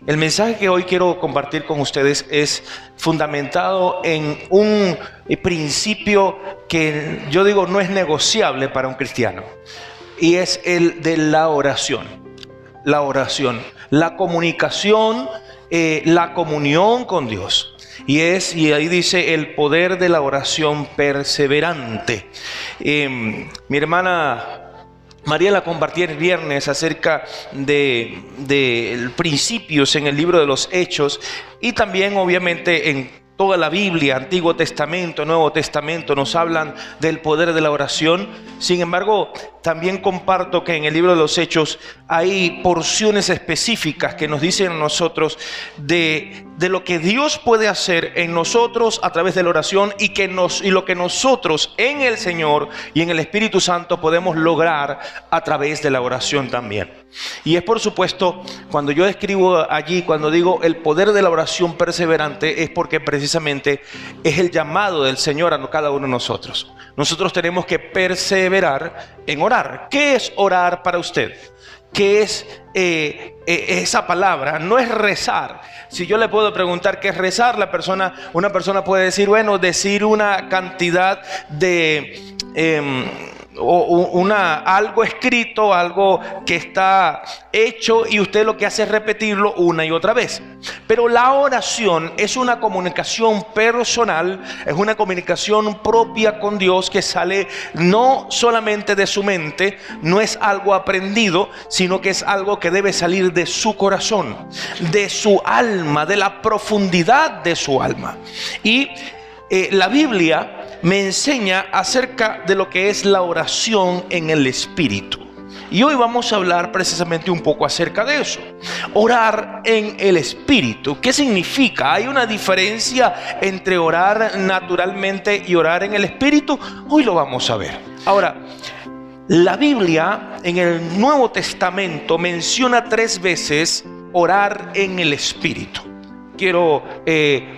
El mensaje que hoy quiero compartir con ustedes es fundamentado en un principio que yo digo no es negociable para un cristiano, y es el de la oración. La oración, la comunicación, la comunión con Dios. Y ahí dice el poder de la oración perseverante. Mi hermana Mariela compartía el viernes acerca de principios en el libro de los Hechos, y también obviamente en toda la Biblia, Antiguo Testamento, Nuevo Testamento, nos hablan del poder de la oración. Sin embargo, también comparto que en el libro de los Hechos hay porciones específicas que nos dicen a nosotros de lo que Dios puede hacer en nosotros a través de la oración, y lo que nosotros en el Señor y en el Espíritu Santo podemos lograr a través de la oración también. Y es por supuesto, cuando yo escribo allí, cuando digo el poder de la oración perseverante, es porque precisamente es el llamado del Señor a cada uno de nosotros. Nosotros tenemos que perseverar en orar. ¿Qué es orar para usted? ¿Qué es esa palabra? No es rezar. Si yo le puedo preguntar qué es rezar, una persona puede decir, bueno, decir una cantidad de algo escrito, algo que está hecho, y usted lo que hace es repetirlo una y otra vez. Pero la oración es una comunicación personal, es una comunicación propia con Dios que sale no solamente de su mente, no es algo aprendido, sino que es algo que debe salir de su corazón, de su alma, de la profundidad de su alma. Y la Biblia me enseña acerca de lo que es la oración en el Espíritu. Y hoy vamos a hablar precisamente un poco acerca de eso. Orar en el Espíritu. ¿Qué significa? ¿Hay una diferencia entre orar naturalmente y orar en el Espíritu? Hoy lo vamos a ver. Ahora, la Biblia en el Nuevo Testamento menciona 3 veces orar en el Espíritu. Quiero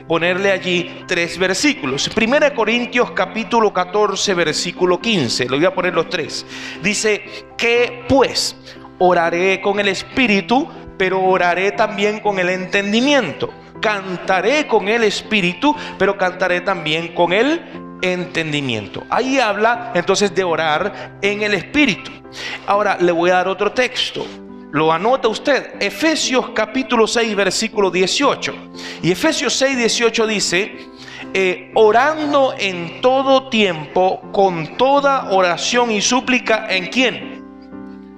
ponerle allí 3 versículos. 1 Corintios capítulo 14 versículo 15. Le voy a poner los 3. Dice que pues oraré con el Espíritu, pero oraré también con el entendimiento. Cantaré con el Espíritu, pero cantaré también con el entendimiento. Ahí habla entonces de orar en el Espíritu. Ahora le voy a dar otro texto. Lo anota usted, Efesios capítulo 6 versículo 18. Y Efesios 6, 18 dice, orando en todo tiempo con toda oración y súplica. ¿En quién?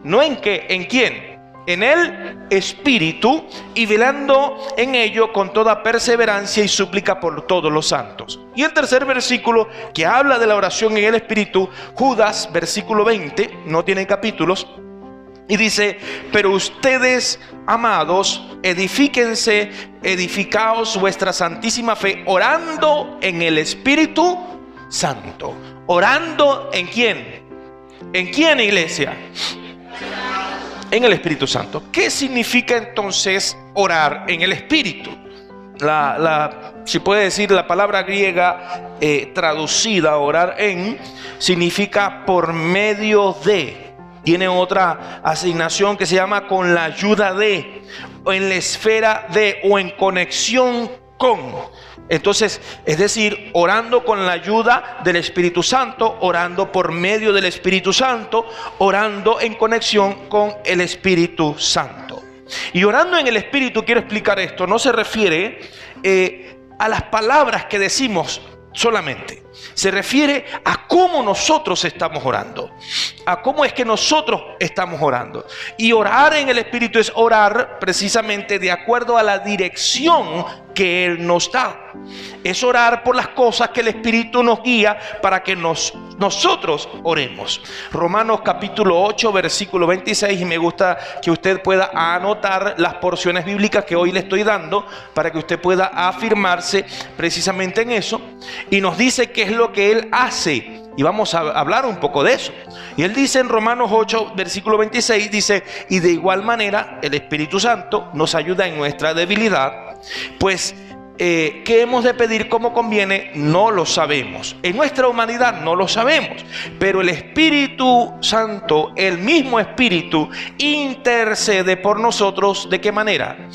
No en qué, ¿en quién? En el Espíritu, y velando en ello con toda perseverancia y súplica por todos los santos. Y el tercer versículo que habla de la oración en el Espíritu, Judas versículo 20, no tiene capítulos. Y dice, pero ustedes, amados, edificaos vuestra santísima fe, orando en el Espíritu Santo. ¿Orando en quién? ¿En quién, iglesia? En el Espíritu Santo. ¿Qué significa entonces orar en el Espíritu? Si puede decir la palabra griega traducida, orar en, significa por medio de. Tiene otra asignación que se llama con la ayuda de, o en la esfera de, o en conexión con. Entonces, es decir, orando con la ayuda del Espíritu Santo, orando por medio del Espíritu Santo, orando en conexión con el Espíritu Santo. Y orando en el Espíritu, quiero explicar esto, no se refiere a las palabras que decimos solamente. Se refiere a cómo nosotros estamos orando, a cómo es que nosotros estamos orando. Y orar en el Espíritu es orar precisamente de acuerdo a la dirección que Él nos da. Es orar por las cosas que el Espíritu nos guía para que nosotros oremos. Romanos capítulo 8 versículo 26, y me gusta que usted pueda anotar las porciones bíblicas que hoy le estoy dando para que usted pueda afirmarse precisamente en eso. Y nos dice qué es lo que Él hace, y vamos a hablar un poco de eso. Y Él dice en Romanos 8 versículo 26, dice, y de igual manera el Espíritu Santo nos ayuda en nuestra debilidad, pues ¿qué hemos de pedir como conviene? No lo sabemos. En nuestra humanidad no lo sabemos, pero el Espíritu Santo, el mismo Espíritu, intercede por nosotros. ¿De qué manera?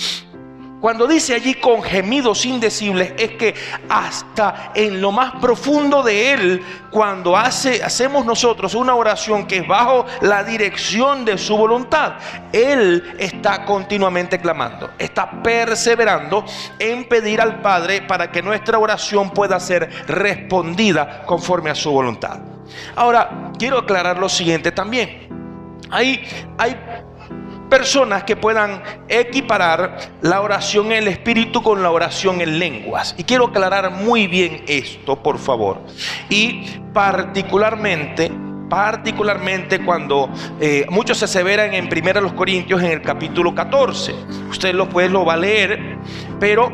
Cuando dice allí con gemidos indecibles, es que hasta en lo más profundo de Él, cuando hacemos nosotros una oración que es bajo la dirección de su voluntad, Él está continuamente clamando, está perseverando en pedir al Padre para que nuestra oración pueda ser respondida conforme a su voluntad. Ahora, quiero aclarar lo siguiente también. Hay personas que puedan equiparar la oración en el Espíritu con la oración en lenguas. Y quiero aclarar muy bien esto, por favor. Y particularmente cuando muchos se aseveran en 1 Corintios en el capítulo 14. Usted lo va a leer, pero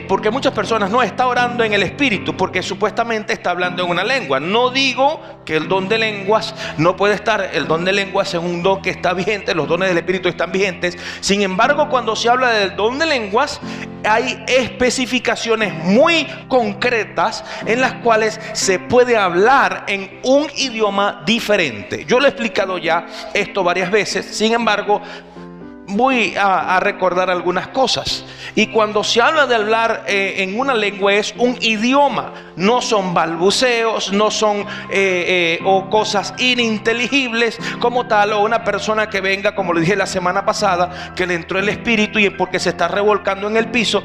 porque muchas personas no está orando en el Espíritu porque supuestamente está hablando en una lengua. No digo que el don de lenguas no puede estar. El don de lenguas es un don que está vigente, los dones del Espíritu están vigentes. Sin embargo, cuando se habla del don de lenguas, hay especificaciones muy concretas en las cuales se puede hablar en un idioma diferente. Yo lo he explicado ya esto varias veces. Sin embargo, voy a recordar algunas cosas. Y cuando se habla de hablar en una lengua, es un idioma, no son balbuceos, no son o cosas ininteligibles como tal, o una persona que venga, como lo dije la semana pasada, que le entró el espíritu y porque se está revolcando en el piso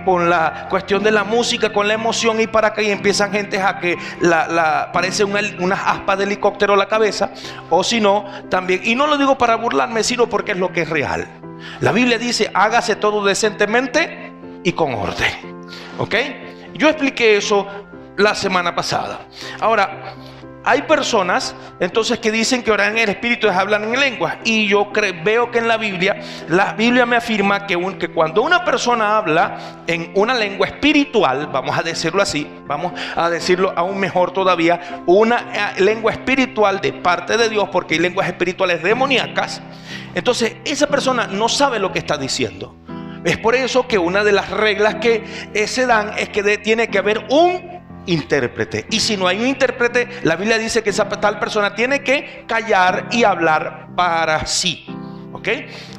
con la cuestión de la música, con la emoción, y para que empiezan gente a que parece unas aspas de helicóptero la cabeza, o si no, también, y no lo digo para burlarme, sino porque es lo que es real. La Biblia dice: hágase todo decentemente y con orden. ¿Ok? Yo expliqué eso la semana pasada. Ahora, hay personas entonces que dicen que orar en el Espíritu es hablar en lenguas. Y yo veo que en la Biblia me afirma que cuando una persona habla en una lengua espiritual, vamos a decirlo así, vamos a decirlo aún mejor todavía, una lengua espiritual de parte de Dios, porque hay lenguas espirituales demoníacas. Entonces esa persona no sabe lo que está diciendo. Es por eso que una de las reglas que se dan es que tiene que haber un intérprete. Y si no hay un intérprete, la Biblia dice que esa tal persona tiene que callar y hablar para sí. ¿Ok?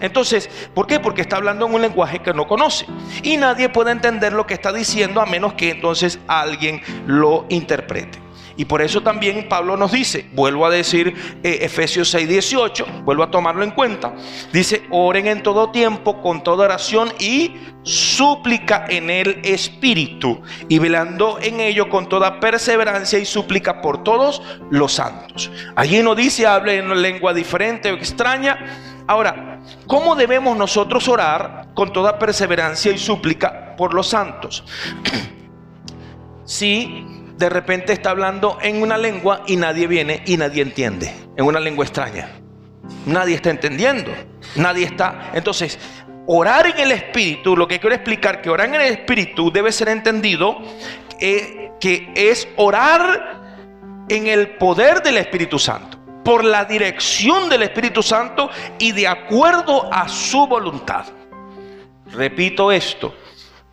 Entonces, ¿por qué? Porque está hablando en un lenguaje que no conoce. Y nadie puede entender lo que está diciendo a menos que entonces alguien lo interprete. Y por eso también Pablo nos dice, vuelvo a decir Efesios 6:18, vuelvo a tomarlo en cuenta. Dice: oren en todo tiempo con toda oración y súplica en el Espíritu, y velando en ello con toda perseverancia y súplica por todos los santos. Allí no dice hable en una lengua diferente o extraña. Ahora, ¿cómo debemos nosotros orar con toda perseverancia y súplica por los santos? Si de repente está hablando en una lengua y nadie viene y nadie entiende, en una lengua extraña, nadie está entendiendo, nadie está. Entonces, orar en el Espíritu, lo que quiero explicar, que orar en el Espíritu debe ser entendido que es orar en el poder del Espíritu Santo, por la dirección del Espíritu Santo y de acuerdo a su voluntad. Repito esto: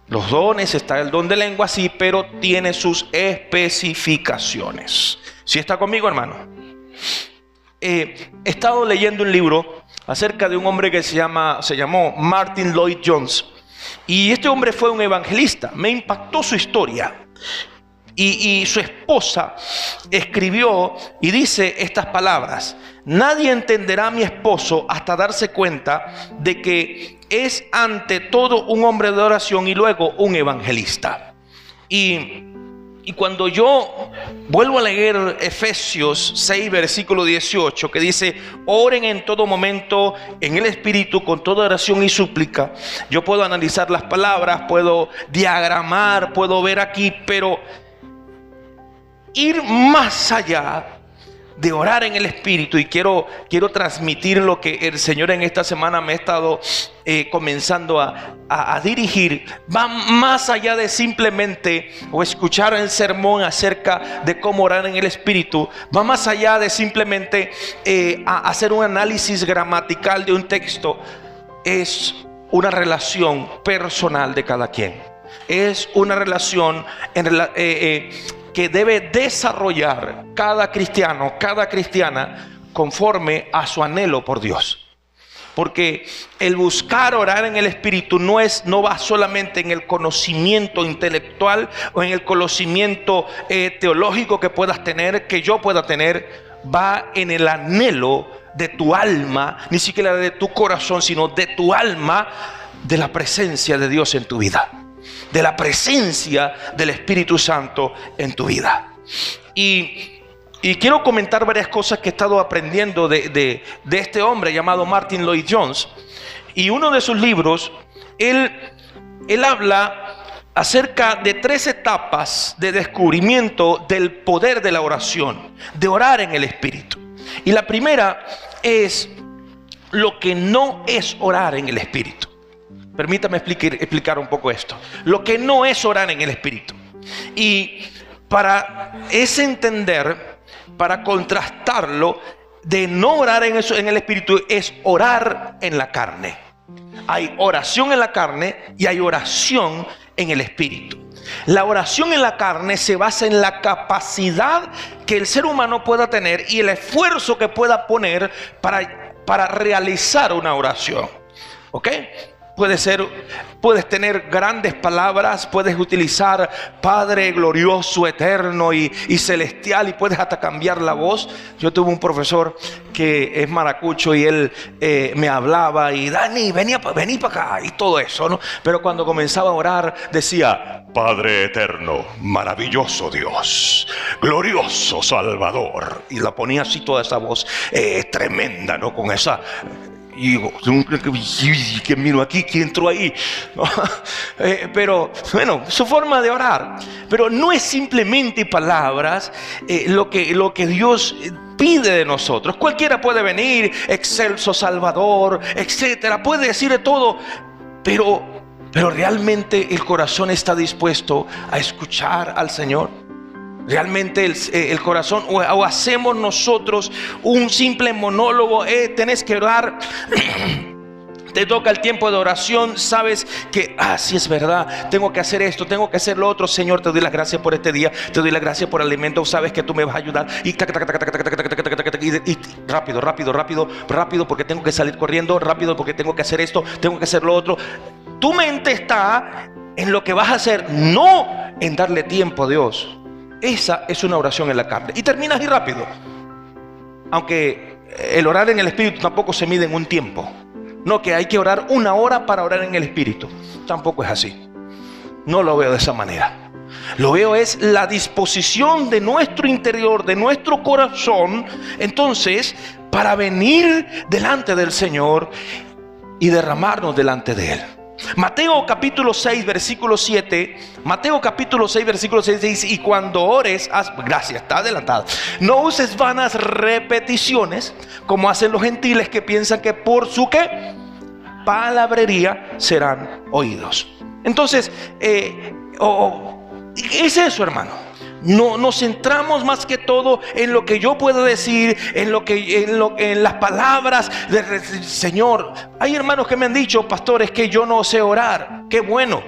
los dones, está el don de lengua, sí, pero tiene sus especificaciones. ¿Sí está conmigo, hermano? He estado leyendo un libro acerca de un hombre que se llamó Martin Lloyd Jones. Y este hombre fue un evangelista. Me impactó su historia. Y su esposa escribió y dice estas palabras: nadie entenderá a mi esposo hasta darse cuenta de que es ante todo un hombre de oración y luego un evangelista. Y cuando yo vuelvo a leer Efesios 6, versículo 18, que dice: oren en todo momento en el Espíritu con toda oración y súplica, yo puedo analizar las palabras, puedo diagramar, puedo ver aquí, pero ir más allá de orar en el Espíritu, y quiero transmitir lo que el Señor en esta semana me ha estado comenzando a dirigir, va más allá de simplemente o escuchar el sermón acerca de cómo orar en el Espíritu, va más allá de simplemente hacer un análisis gramatical de un texto. Es una relación personal de cada quien, es una relación que debe desarrollar cada cristiano, cada cristiana, conforme a su anhelo por Dios. porque el buscar orar en el Espíritu no va solamente en el conocimiento intelectual o en el conocimiento teológico que puedas tener, que yo pueda tener. Va en el anhelo de tu alma, ni siquiera de tu corazón, sino de tu alma, de la presencia de Dios en tu vida, de la presencia del Espíritu Santo en tu vida. Y quiero comentar varias cosas que he estado aprendiendo de este hombre llamado Martyn Lloyd-Jones. Y uno de sus libros, él habla acerca de 3 etapas de descubrimiento del poder de la oración, de orar en el Espíritu. Y la primera es lo que no es orar en el Espíritu. Permítame explicar un poco esto. Lo que no es orar en el Espíritu. Y para ese entender, para contrastarlo, de no orar en el Espíritu es orar en la carne. Hay oración en la carne y hay oración en el Espíritu. La oración en la carne se basa en la capacidad que el ser humano pueda tener y el esfuerzo que pueda poner para realizar una oración. ¿Ok? Puedes tener grandes palabras, puedes utilizar Padre glorioso, eterno y celestial, y puedes hasta cambiar la voz. Yo tuve un profesor que es maracucho y él me hablaba y Dani, vení para acá y todo eso, ¿no? Pero cuando comenzaba a orar decía: Padre eterno, maravilloso Dios, glorioso Salvador, y la ponía así toda esa voz tremenda, ¿no? Con esa... Y digo, ¿qué miro aquí? ¿Quién entró ahí? Pero bueno, su forma de orar. Pero no es simplemente palabras lo que Dios pide de nosotros. Cualquiera puede venir, excelso Salvador, etcétera, puede decir de todo, pero realmente el corazón está dispuesto a escuchar al Señor. Realmente el corazón, o hacemos nosotros un simple monólogo. Tenés que orar. Te toca el tiempo de oración, sabes que, sí es verdad, tengo que hacer esto, tengo que hacer lo otro. Señor, te doy las gracias por este día, te doy las gracias por el alimento, sabes que tú me vas a ayudar. Y rápido porque tengo que salir corriendo, rápido porque tengo que hacer esto, tengo que hacer lo otro. Tu mente está en lo que vas a hacer, no en darle tiempo a Dios. Esa es una oración en la carne. Y terminas y rápido. Aunque el orar en el Espíritu tampoco se mide en un tiempo. No, que hay que orar 1 hora para orar en el Espíritu. Tampoco es así. No lo veo de esa manera. Lo veo es la disposición de nuestro interior, de nuestro corazón, entonces, para venir delante del Señor y derramarnos delante de Él. Mateo capítulo 6 versículo 7. Mateo capítulo 6 versículo 6 dice: y cuando ores, gracias, está adelantado, no uses vanas repeticiones como hacen los gentiles, que piensan que por su ¿qué? Palabrería serán oídos. Entonces es eso, hermano. No nos centramos más que todo en lo que yo puedo decir, en las palabras del Señor. Hay hermanos que me han dicho: pastores, que yo no sé orar. Qué bueno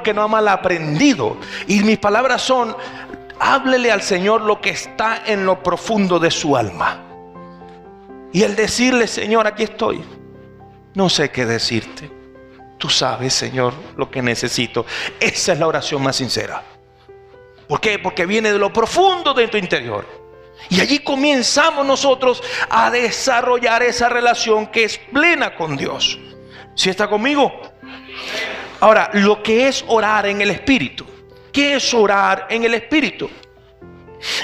que no ha mal aprendido. Y mis palabras son: háblele al Señor lo que está en lo profundo de su alma. Y el decirle: Señor, aquí estoy, no sé qué decirte, tú sabes, Señor, lo que necesito. Esa es la oración más sincera. ¿Por qué? Porque viene de lo profundo de tu interior. Y allí comenzamos nosotros a desarrollar esa relación que es plena con Dios. ¿Sí está conmigo? Ahora, lo que es orar en el Espíritu. ¿Qué es orar en el Espíritu?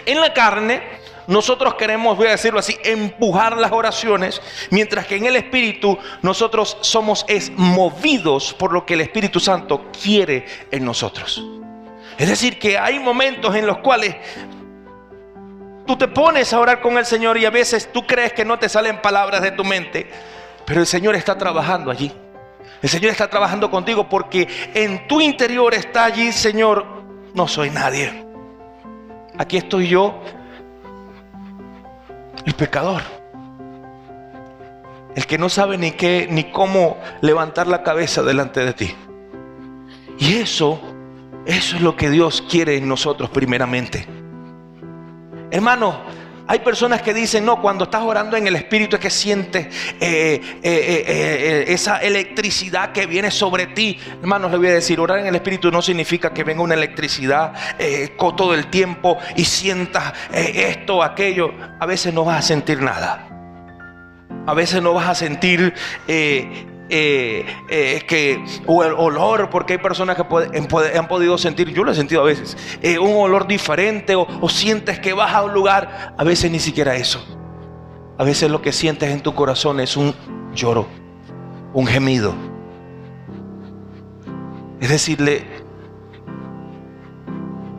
En la carne, nosotros queremos, voy a decirlo así, empujar las oraciones, mientras que en el Espíritu nosotros somos movidos por lo que el Espíritu Santo quiere en nosotros. Es decir, que hay momentos en los cuales tú te pones a orar con el Señor y a veces tú crees que no te salen palabras de tu mente, pero el Señor está trabajando allí. El Señor está trabajando contigo porque en tu interior está allí: Señor, no soy nadie. Aquí estoy yo, el pecador, el que no sabe ni cómo levantar la cabeza delante de ti. Y eso es lo que Dios quiere en nosotros primeramente. Hermano, Hay personas que dicen, no, cuando estás orando en el Espíritu es que sientes esa electricidad que viene sobre ti. Hermanos, les voy a decir, orar en el Espíritu no significa que venga una electricidad todo el tiempo y sientas esto, aquello. A veces no vas a sentir nada. A veces no vas a sentir o el olor, porque hay personas que han podido sentir, yo lo he sentido a veces, un olor diferente, o sientes que vas a un lugar. A veces ni siquiera eso. A veces lo que sientes en tu corazón es un lloro, un gemido. Es decirle,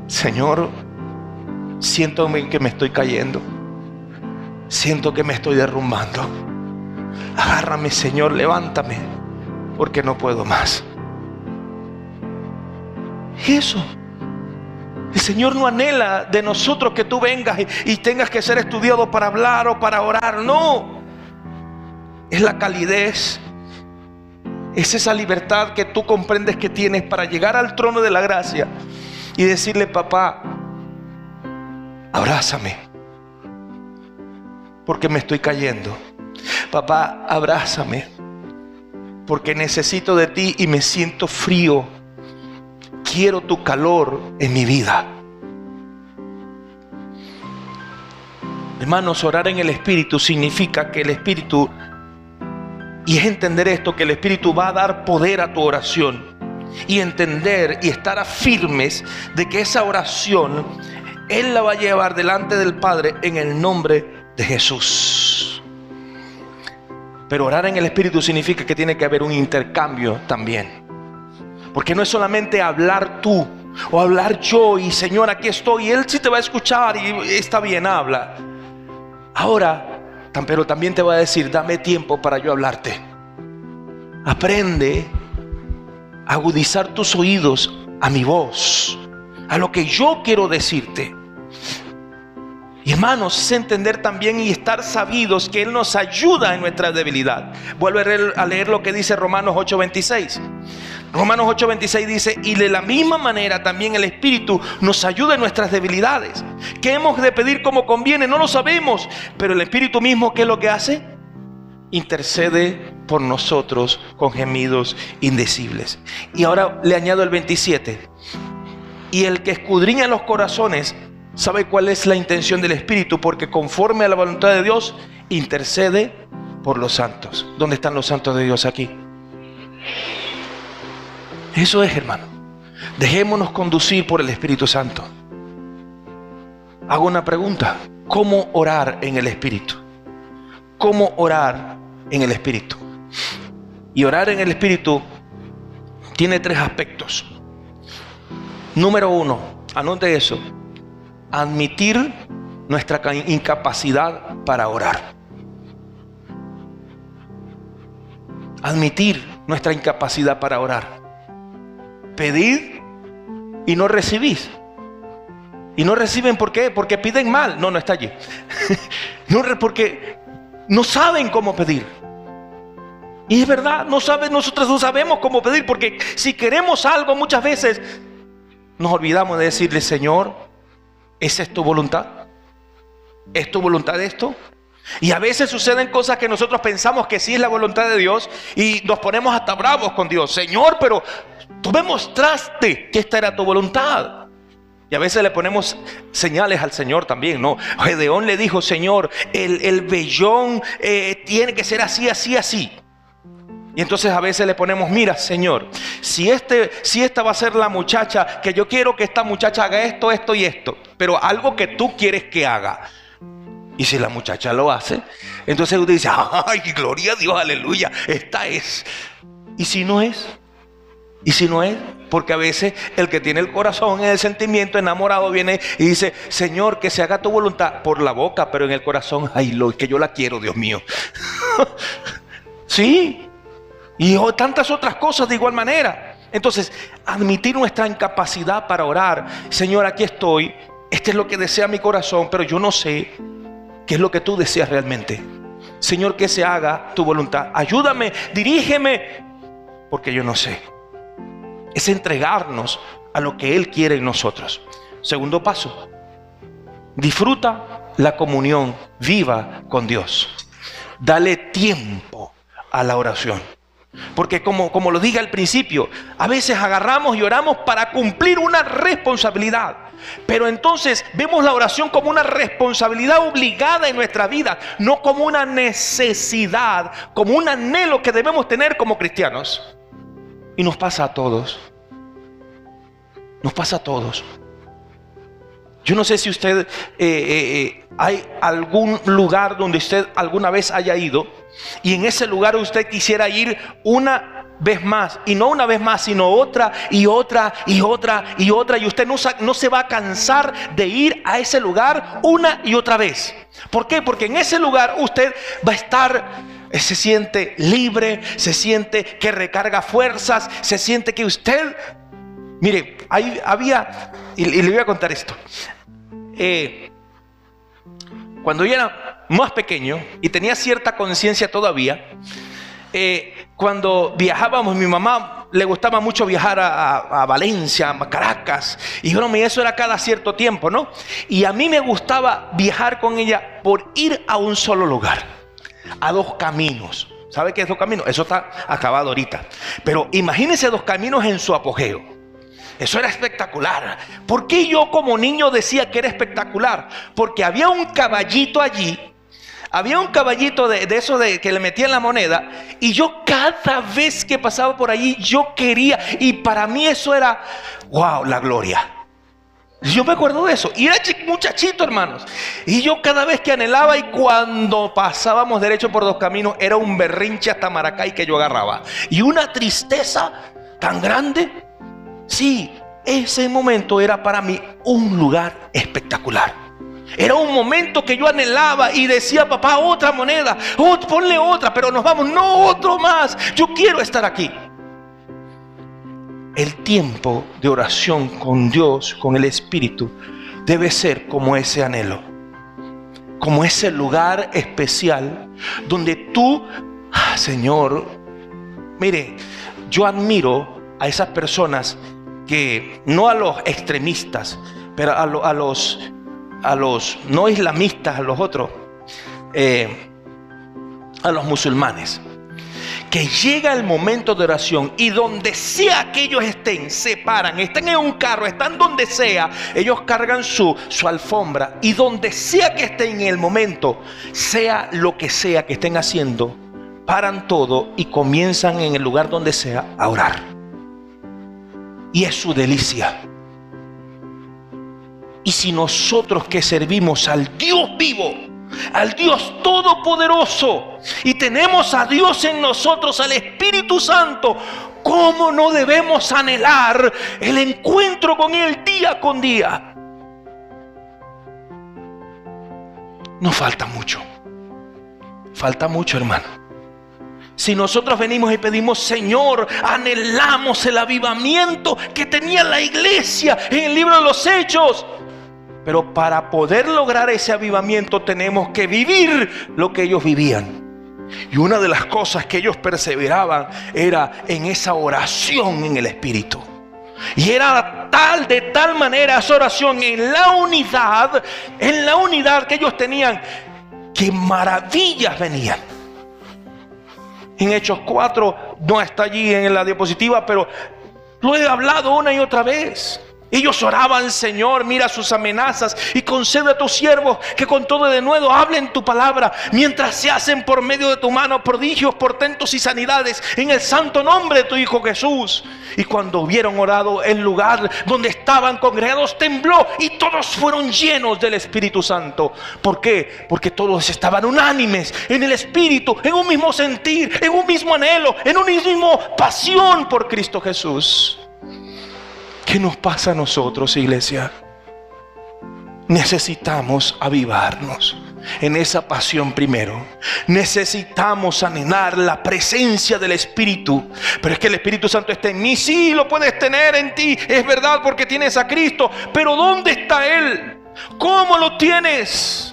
Señor, siento que me estoy cayendo, siento que me estoy derrumbando. Agárrame, Señor, levántame, porque no puedo más. Y eso, el Señor no anhela de nosotros que tú vengas y tengas que ser estudiado para hablar o para orar. No, es la calidez, es esa libertad que tú comprendes que tienes para llegar al trono de la gracia y decirle, papá, abrázame, porque me estoy cayendo. Papá, abrázame, porque necesito de ti y me siento frío. Quiero tu calor en mi vida. Hermanos, orar en el Espíritu significa que el Espíritu, y es entender esto, que el Espíritu va a dar poder a tu oración, y entender y estar firmes de que esa oración Él la va a llevar delante del Padre en el nombre de Jesús. Pero orar en el Espíritu significa que tiene que haber un intercambio también. Porque no es solamente hablar tú o hablar yo y Señor, aquí estoy. Y Él sí te va a escuchar y está bien, habla. Ahora, pero también te va a decir, dame tiempo para yo hablarte. Aprende a agudizar tus oídos a mi voz, a lo que yo quiero decirte. Y hermanos, es entender también y estar sabidos que Él nos ayuda en nuestra debilidad. Vuelve a leer lo que dice Romanos 8:26. Romanos 8:26 dice, y de la misma manera también el Espíritu nos ayuda en nuestras debilidades. ¿Qué hemos de pedir como conviene? No lo sabemos, pero el Espíritu mismo, ¿qué es lo que hace? Intercede por nosotros con gemidos indecibles. Y ahora le añado el 27. Y el que escudriña los corazones sabe cuál es la intención del Espíritu, porque conforme a la voluntad de Dios intercede por los santos. ¿Dónde están los santos de Dios aquí? Eso es, hermano. Dejémonos conducir por el Espíritu Santo. Hago una pregunta: ¿cómo orar en el Espíritu? ¿Cómo orar en el Espíritu? Y orar en el Espíritu tiene 3 aspectos. Número 1, anote eso: admitir nuestra incapacidad para orar. Admitir nuestra incapacidad para orar. Pedid y no recibís. Y no reciben, ¿por qué? Porque piden mal. No está allí. Porque no saben cómo pedir. Y es verdad, nosotros no sabemos cómo pedir, porque si queremos algo muchas veces nos olvidamos de decirle, Señor, ¿esa es tu voluntad? ¿Es tu voluntad esto? Y a veces suceden cosas que nosotros pensamos que sí es la voluntad de Dios y nos ponemos hasta bravos con Dios. Señor, pero tú me mostraste que esta era tu voluntad. Y a veces le ponemos señales al Señor también, ¿no? Gedeón le dijo, Señor, el vellón tiene que ser así, así, así. Y entonces a veces le ponemos, mira, Señor, si esta va a ser la muchacha, que yo quiero que esta muchacha haga esto, esto y esto, pero algo que tú quieres que haga. Y si la muchacha lo hace, entonces usted dice, ay, gloria a Dios, aleluya, esta es. ¿Y si no es? ¿Y si no es? Porque a veces el que tiene el corazón, el sentimiento enamorado, viene y dice, Señor, que se haga tu voluntad por la boca, pero en el corazón, ay, que yo la quiero, Dios mío. Sí. Y tantas otras cosas de igual manera. Entonces, admitir nuestra incapacidad para orar. Señor, aquí estoy. Este es lo que desea mi corazón, pero yo no sé qué es lo que tú deseas realmente. Señor, que se haga tu voluntad. Ayúdame, dirígeme, porque yo no sé. Es entregarnos a lo que Él quiere en nosotros. Segundo paso: disfruta la comunión viva con Dios. Dale tiempo a la oración. Porque como lo dije al principio, a veces agarramos y oramos para cumplir una responsabilidad. Pero entonces vemos la oración como una responsabilidad obligada en nuestra vida, no como una necesidad, como un anhelo que debemos tener como cristianos. Y nos pasa a todos. Nos pasa a todos. Yo no sé si usted hay algún lugar donde usted alguna vez haya ido y en ese lugar usted quisiera ir una vez más, y no una vez más, sino otra y otra y otra y otra, y usted no se va a cansar de ir a ese lugar una y otra vez. ¿Por qué? Porque en ese lugar usted va a estar, se siente libre, se siente que recarga fuerzas, se siente que usted, mire, y le voy a contar esto. Cuando yo era más pequeño y tenía cierta conciencia todavía, cuando viajábamos, mi mamá le gustaba mucho viajar a Valencia, a Caracas, y eso era cada cierto tiempo, ¿no? Y a mí me gustaba viajar con ella por ir a un solo lugar, a Dos Caminos. ¿Sabe qué es Dos Caminos? Eso está acabado ahorita, pero imagínense Dos Caminos en su apogeo. Eso era espectacular. ¿Por qué yo como niño decía que era espectacular? Porque había un caballito allí. Había un caballito de eso de que le metían la moneda. Y yo cada vez que pasaba por allí, yo quería. Y para mí eso era, wow, la gloria. Yo me acuerdo de eso. Y era muchachito, hermanos. Y yo cada vez que anhelaba, y cuando pasábamos derecho por Dos Caminos, era un berrinche hasta Maracay que yo agarraba. Y una tristeza tan grande. Sí, ese momento era para mí un lugar espectacular. Era un momento que yo anhelaba y decía, papá, otra moneda, ponle otra, pero nos vamos, no, otro más. Yo quiero estar aquí. El tiempo de oración con Dios, con el Espíritu, debe ser como ese anhelo, como ese lugar especial donde tú, Señor, mire, yo admiro a esas personas que, no a los extremistas, pero a los no islamistas, a los otros, a los musulmanes, que llega el momento de oración y donde sea que ellos estén, se paran, están en un carro, están donde sea, ellos cargan su alfombra, y donde sea que estén en el momento, sea lo que sea que estén haciendo, paran todo y comienzan en el lugar donde sea a orar. Y es su delicia. Y si nosotros que servimos al Dios vivo, al Dios todopoderoso, y tenemos a Dios en nosotros, al Espíritu Santo, ¿cómo no debemos anhelar el encuentro con Él día con día? Nos falta mucho. Falta mucho, hermano. Si nosotros venimos y pedimos, Señor, anhelamos el avivamiento que tenía la iglesia en el libro de los Hechos. Pero para poder lograr ese avivamiento tenemos que vivir lo que ellos vivían. Y una de las cosas que ellos perseveraban era en esa oración en el Espíritu. Y era de tal manera esa oración en la unidad que ellos tenían, que maravillas venían. En Hechos 4 no está allí en la diapositiva, pero lo he hablado una y otra vez. Ellos oraban, Señor, mira sus amenazas y concede a tus siervos que con todo denuedo hablen tu palabra, mientras se hacen por medio de tu mano prodigios, portentos y sanidades en el santo nombre de tu Hijo Jesús. Y cuando hubieron orado, el lugar donde estaban congregados tembló y todos fueron llenos del Espíritu Santo. ¿Por qué? Porque todos estaban unánimes en el Espíritu, en un mismo sentir, en un mismo anhelo, en una misma pasión por Cristo Jesús. ¿Qué nos pasa a nosotros, iglesia? Necesitamos avivarnos en esa pasión primero. Necesitamos anhelar la presencia del Espíritu. Pero es que el Espíritu Santo está en mí. Sí, lo puedes tener en ti, es verdad, porque tienes a Cristo. Pero ¿dónde está Él? ¿Cómo lo tienes?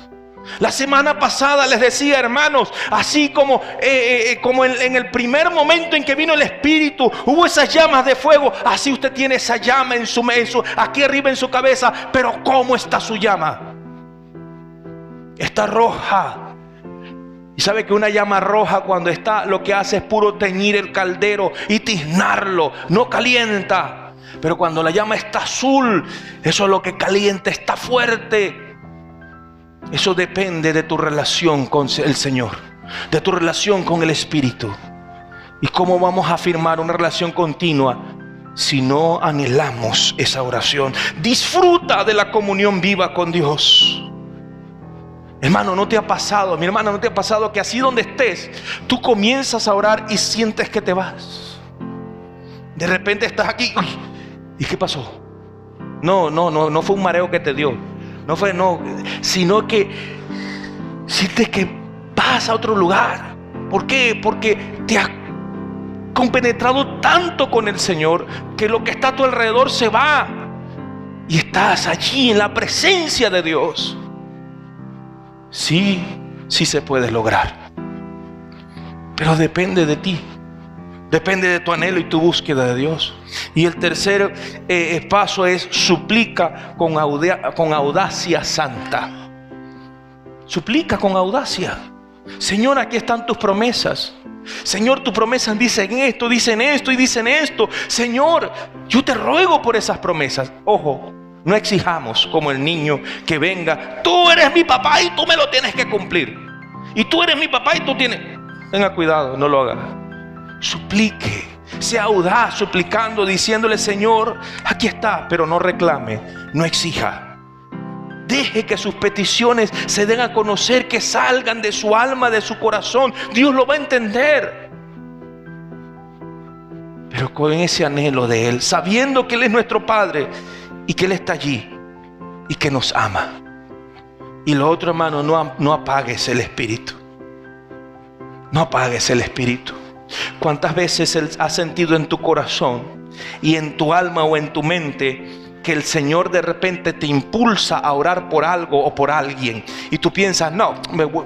La semana pasada les decía, hermanos, así como en el primer momento en que vino el Espíritu, hubo esas llamas de fuego. Así usted tiene esa llama aquí arriba en su cabeza. Pero ¿cómo está su llama? está roja. Y sabe que una llama roja cuando está, lo que hace es puro teñir el caldero y tiznarlo, no calienta. Pero cuando la llama está azul, eso es lo que calienta, está fuerte. Eso depende de tu relación con el Señor, de tu relación con el Espíritu. ¿Y cómo vamos a afirmar una relación continua si no anhelamos esa oración? Disfruta de la comunión viva con Dios. Hermano, ¿no te ha pasado, mi hermana, no te ha pasado que así donde estés, tú comienzas a orar y sientes que te vas? De repente estás aquí, uy, ¿y qué pasó? No fue un mareo que te dio, sino que sientes que vas a otro lugar. ¿Por qué? Porque te has compenetrado tanto con el Señor que lo que está a tu alrededor se va y estás allí en la presencia de Dios. Sí se puede lograr, pero depende de ti, depende de tu anhelo y tu búsqueda de Dios. Y el tercer paso es suplica con audacia santa. Suplica con audacia. Señor, aquí están tus promesas. Señor, tus promesas dicen esto y dicen esto. Señor, yo te ruego por esas promesas. Ojo, no exijamos como el niño que venga. Tú eres mi papá y tú me lo tienes que cumplir. Y tú eres mi papá y tú tienes... Tenga cuidado, no lo haga. Suplique, sea audaz suplicando, diciéndole: Señor, aquí está. Pero no reclame, no exija. Deje que sus peticiones se den a conocer, que salgan de su alma, de su corazón. Dios lo va a entender. Pero con ese anhelo de Él, sabiendo que Él es nuestro Padre y que Él está allí y que nos ama. Y lo otro, hermano, no apagues el espíritu. No apagues el espíritu. ¿Cuántas veces Él ha sentido en tu corazón y en tu alma o en tu mente que el Señor de repente te impulsa a orar por algo o por alguien? Y tú piensas: no,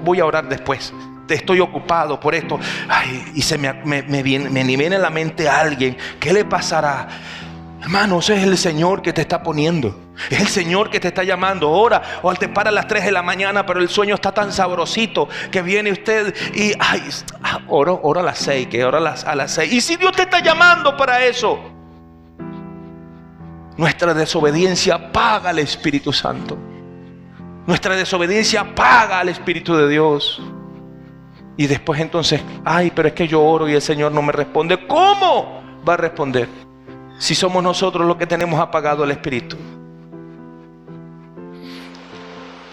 voy a orar después. Estoy ocupado por esto. Ay, y me viene a la mente a alguien. ¿Qué le pasará? Hermanos, es el Señor que te está poniendo. Es el Señor que te está llamando. Ora, o te para a las 3 de la mañana, pero el sueño está tan sabrosito que viene usted y ora a las 6, que ora a las 6. Y si Dios te está llamando para eso, nuestra desobediencia apaga al Espíritu Santo. Nuestra desobediencia apaga al Espíritu de Dios. Y después entonces, pero es que yo oro y el Señor no me responde. ¿Cómo va a responder si somos nosotros los que tenemos apagado el Espíritu?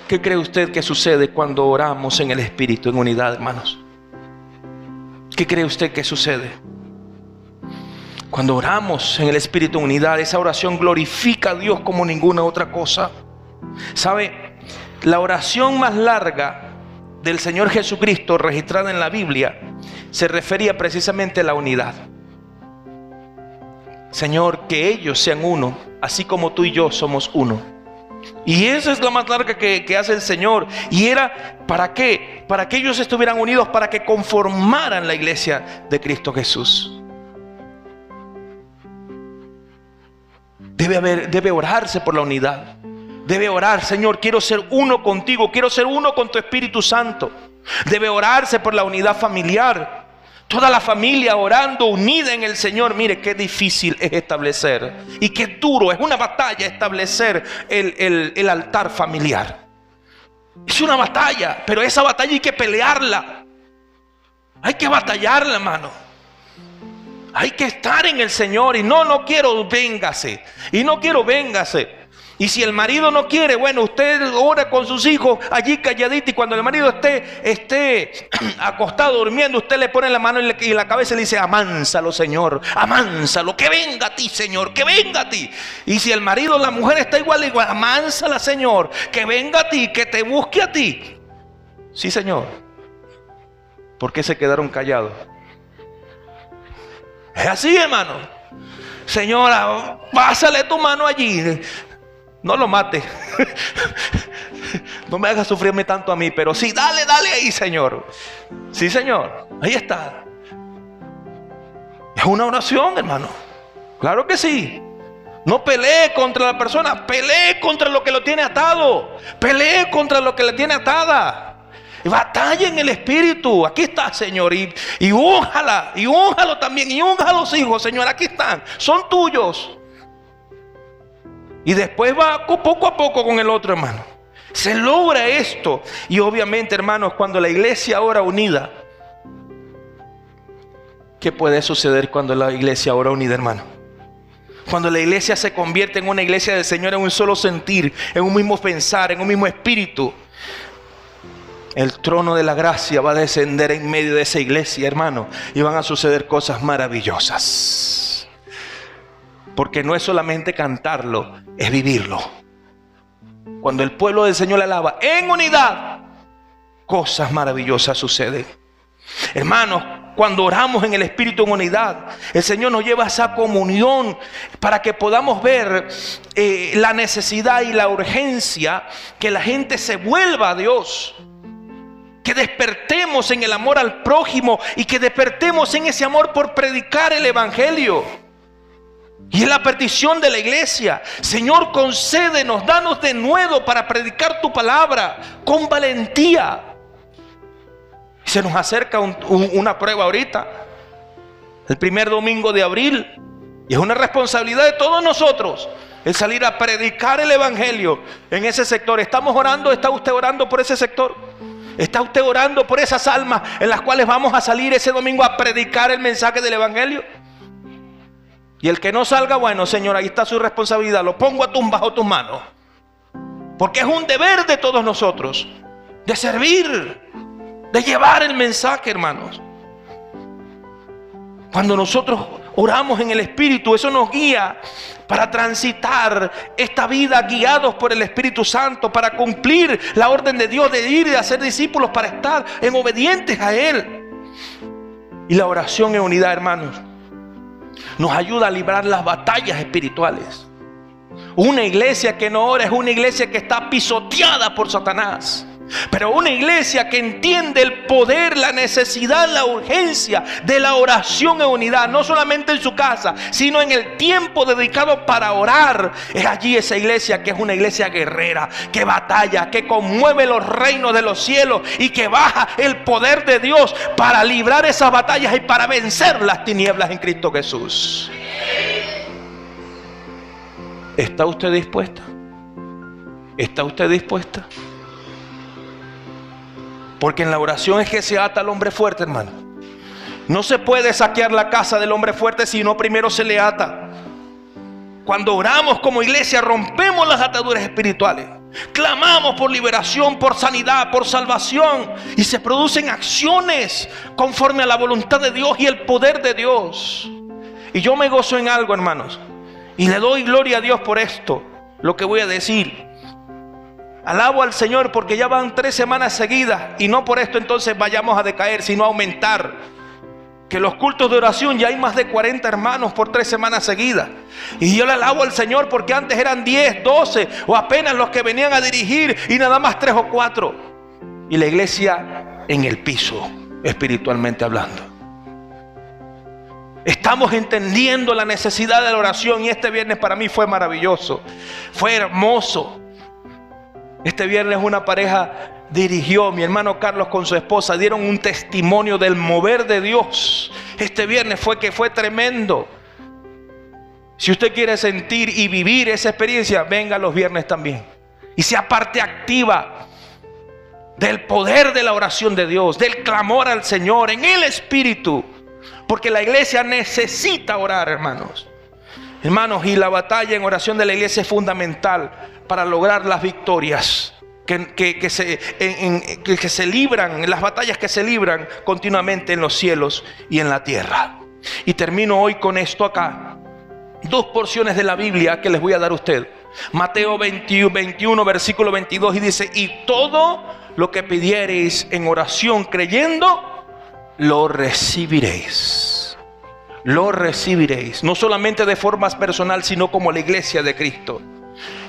¿Qué cree usted que sucede cuando oramos en el Espíritu, en unidad, hermanos? ¿Qué cree usted que sucede? Cuando oramos en el Espíritu en unidad, esa oración glorifica a Dios como ninguna otra cosa. ¿Sabe? La oración más larga del Señor Jesucristo registrada en la Biblia se refería precisamente a la unidad. Señor, que ellos sean uno, así como tú y yo somos uno. Y esa es la más larga que hace el Señor. Y era ¿para qué? Para que ellos estuvieran unidos, para que conformaran la iglesia de Cristo Jesús. Debe orarse por la unidad. Debe orar: Señor, quiero ser uno contigo, quiero ser uno con tu Espíritu Santo. Debe orarse por la unidad familiar. Toda la familia orando unida en el Señor. Mire qué difícil es establecer y qué duro, es una batalla establecer el altar familiar. Es una batalla, pero esa batalla hay que pelearla. Hay que batallarla, hermano. Hay que estar en el Señor y no quiero, véngase. Y no quiero, véngase. Y si el marido no quiere, bueno, usted ora con sus hijos allí calladito, y cuando el marido esté acostado durmiendo, usted le pone la mano en la cabeza y le dice: amánsalo, Señor, amánsalo, que venga a ti, Señor, que venga a ti. Y si el marido o la mujer está igual, amánsala, Señor, que venga a ti, que te busque a ti. Sí, Señor. ¿Por qué se quedaron callados? Es así, hermano. Señora, pásale tu mano allí. No lo mate. No me hagas sufrirme tanto a mí, pero sí, dale ahí, Señor. Sí, Señor, ahí está. Es una oración, hermano. Claro que sí. No pelee contra la persona, pelee contra lo que lo tiene atado. Pelee contra lo que le tiene atada. Batalla en el espíritu. Aquí está, Señor. Y únjala, y únjalo también. Y unja a los hijos, Señor. Aquí están, son tuyos. Y después va poco a poco con el otro, hermano. Se logra esto. Y obviamente, hermanos, cuando la iglesia ora unida, ¿qué puede suceder cuando la iglesia ora unida, hermano? Cuando la iglesia se convierte en una iglesia del Señor, en un solo sentir, en un mismo pensar, en un mismo espíritu, el trono de la gracia va a descender en medio de esa iglesia, hermano, y van a suceder cosas maravillosas. Porque no es solamente cantarlo, es vivirlo. Cuando el pueblo del Señor le alaba en unidad, cosas maravillosas suceden. Hermanos, cuando oramos en el Espíritu en unidad, el Señor nos lleva a esa comunión para que podamos ver la necesidad y la urgencia que la gente se vuelva a Dios. Que despertemos en el amor al prójimo y que despertemos en ese amor por predicar el Evangelio. Y es la petición de la iglesia. Señor, concédenos, danos de nuevo para predicar tu palabra con valentía. Se nos acerca una prueba ahorita, el primer domingo de abril, y es una responsabilidad de todos nosotros el salir a predicar el Evangelio en ese sector. ¿Estamos orando? ¿Está usted orando por ese sector? ¿Está usted orando por esas almas en las cuales vamos a salir ese domingo a predicar el mensaje del Evangelio? Y el que no salga, bueno, Señor, ahí está su responsabilidad, lo pongo bajo tus manos, porque es un deber de todos nosotros de servir, de llevar el mensaje, hermanos. Cuando nosotros oramos en el Espíritu, eso nos guía para transitar esta vida guiados por el Espíritu Santo, para cumplir la orden de Dios de ir y de hacer discípulos, para estar en obedientes a Él. Y la oración en unidad, hermanos, nos ayuda a librar las batallas espirituales. Una iglesia que no ora es una iglesia que está pisoteada por Satanás. Pero una iglesia que entiende el poder, la necesidad, la urgencia de la oración en unidad, no solamente en su casa, sino en el tiempo dedicado para orar, es allí esa iglesia que es una iglesia guerrera, que batalla, que conmueve los reinos de los cielos y que baja el poder de Dios para librar esas batallas y para vencer las tinieblas en Cristo Jesús. ¿Está usted dispuesta? ¿Está usted dispuesta? Porque en la oración es que se ata al hombre fuerte, hermano. No se puede saquear la casa del hombre fuerte si no primero se le ata. Cuando oramos como iglesia, rompemos las ataduras espirituales. Clamamos por liberación, por sanidad, por salvación. Y se producen acciones conforme a la voluntad de Dios y el poder de Dios. Y yo me gozo en algo, hermanos. Y le doy gloria a Dios por esto, lo que voy a decir. Alabo al Señor porque ya van 3 semanas seguidas, y no por esto entonces vayamos a decaer, sino a aumentar. Que los cultos de oración ya hay más de 40 hermanos por 3 semanas seguidas. Y yo le alabo al Señor porque antes eran 10, 12 o apenas los que venían a dirigir, y nada más 3 o 4. Y la iglesia en el piso, espiritualmente hablando. Estamos entendiendo la necesidad de la oración, y este viernes para mí fue maravilloso, fue hermoso. Este viernes una pareja dirigió, mi hermano Carlos con su esposa, dieron un testimonio del mover de Dios. Este viernes fue tremendo. Si usted quiere sentir y vivir esa experiencia, venga los viernes también. Y sea parte activa del poder de la oración de Dios, del clamor al Señor en el Espíritu. Porque la iglesia necesita orar, hermanos. Hermanos, y la batalla en oración de la iglesia es fundamental para lograr las victorias que se libran, las batallas que se libran continuamente en los cielos y en la tierra. Y termino hoy con esto acá. 2 porciones de la Biblia que les voy a dar a usted. Mateo 21, versículo 22, y dice: y todo lo que pidiereis en oración creyendo, lo recibiréis. Lo recibiréis, no solamente de forma personal, sino como la iglesia de Cristo.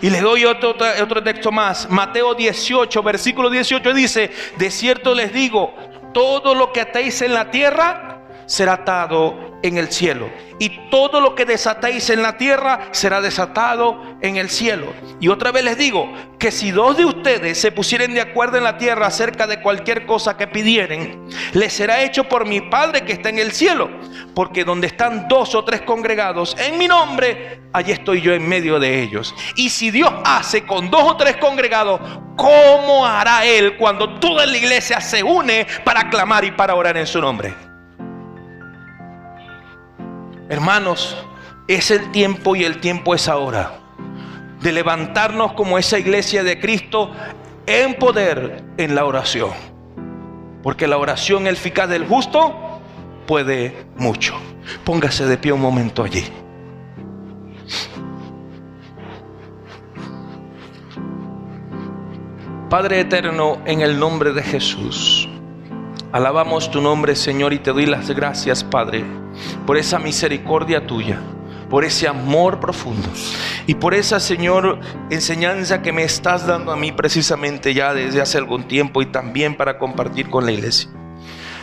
Y les doy otro texto más. Mateo 18, versículo 18 dice: de cierto les digo, todo lo que atéis en la tierra será atado en el cielo, y todo lo que desatéis en la tierra será desatado en el cielo. Y otra vez les digo que si dos de ustedes se pusieren de acuerdo en la tierra acerca de cualquier cosa que pidieren, les será hecho por mi Padre que está en el cielo. Porque donde están 2 o 3 congregados en mi nombre, allí estoy yo en medio de ellos. Y si Dios hace con 2 o 3 congregados, ¿cómo hará Él cuando toda la iglesia se une para clamar y para orar en su nombre? Hermanos, es el tiempo, y el tiempo es ahora, de levantarnos como esa iglesia de Cristo en poder en la oración. Porque la oración eficaz del justo puede mucho. Póngase de pie un momento allí. Padre eterno, en el nombre de Jesús, alabamos tu nombre, Señor, y te doy las gracias, Padre, por esa misericordia tuya, por ese amor profundo y por esa, Señor, enseñanza que me estás dando a mí precisamente ya desde hace algún tiempo, y también para compartir con la iglesia.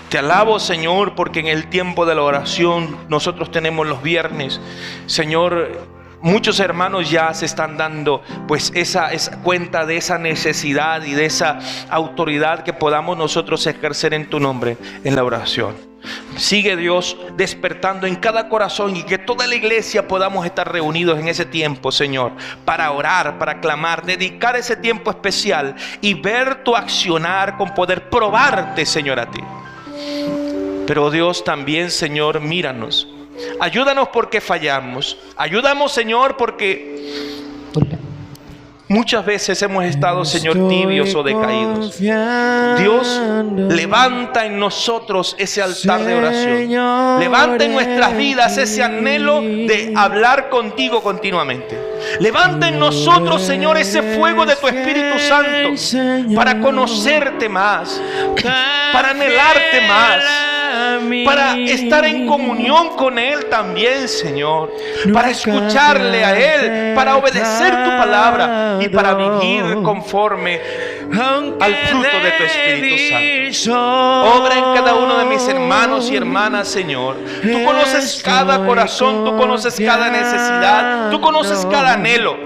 Te alabo, Señor, porque en el tiempo de la oración nosotros tenemos los viernes, Señor. Muchos hermanos ya se están dando pues esa cuenta de esa necesidad y de esa autoridad que podamos nosotros ejercer en tu nombre en la oración. Sigue, Dios, despertando en cada corazón, y que toda la iglesia podamos estar reunidos en ese tiempo, Señor, para orar, para clamar, dedicar ese tiempo especial y ver tu accionar con poder, probarte, Señor, a ti. Pero Dios, también, Señor, míranos. Ayúdanos porque fallamos. Ayúdanos, Señor, porque muchas veces hemos estado, Señor, tibios o decaídos. Dios, levanta en nosotros ese altar de oración. Levanta en nuestras vidas ese anhelo de hablar contigo continuamente. Levanta en nosotros, Señor, ese fuego de tu Espíritu Santo para conocerte más, para anhelarte más, para estar en comunión con Él también, Señor, para escucharle a Él, para obedecer tu palabra y para vivir conforme al fruto de tu Espíritu Santo. Obra en cada uno de mis hermanos y hermanas, Señor. Tú conoces cada corazón, tú conoces cada necesidad, tú conoces cada anhelo.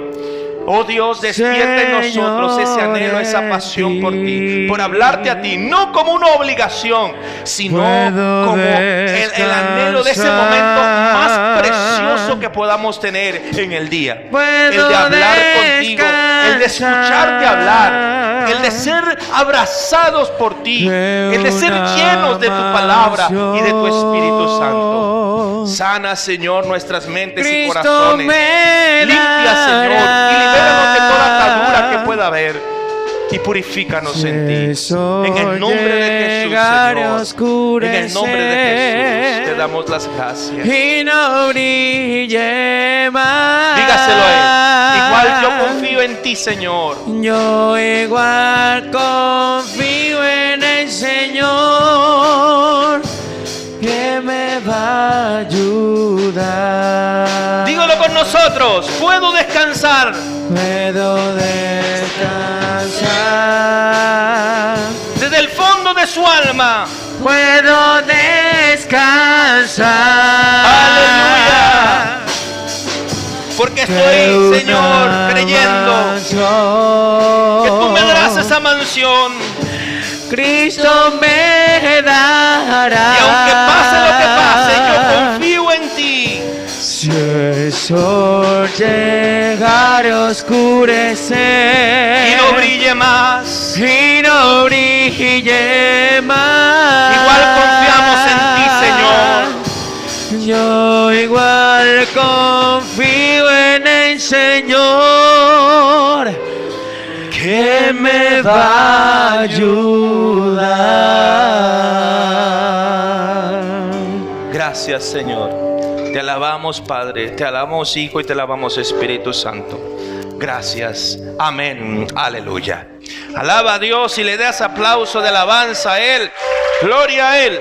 Oh Dios, despierta en nosotros ese anhelo, esa pasión por ti, por hablarte a ti, no como una obligación, sino como el anhelo de ese momento más precioso que podamos tener en el día. El de hablar contigo, el de escucharte hablar, el de ser abrazados por ti, el de ser llenos de tu palabra y de tu Espíritu Santo. Sana, Señor, nuestras mentes y corazones. Limpia, Señor, y libéranos de toda atadura que pueda haber, y purifícanos en ti. En el nombre de Jesús, Señor, en el nombre de Jesús te damos las gracias. Y no brille más. Dígaselo a Él. Igual yo confío en ti, Señor. Yo igual confío en el Señor, que me va a ayudar. Dígalo con nosotros. Puedo descansar. Puedo descansar. Desde el fondo de su alma. Puedo descansar. Aleluya. Porque estoy, Señor, creyendo que tú me darás esa mansión. Cristo me dará. Y aunque pase lo que pase, yo confío en ti. Si el sol llegare a oscurecer Y no brille más. y no brille más, Igual confiamos en ti, Señor. Yo igual confío en el Señor, que me va a ayudar. Gracias, Señor. Te alabamos, Padre. Te alabamos, Hijo, y te alabamos, Espíritu Santo. Gracias. Amén. Aleluya. Alaba a Dios y le das aplauso de alabanza a Él. Gloria a Él.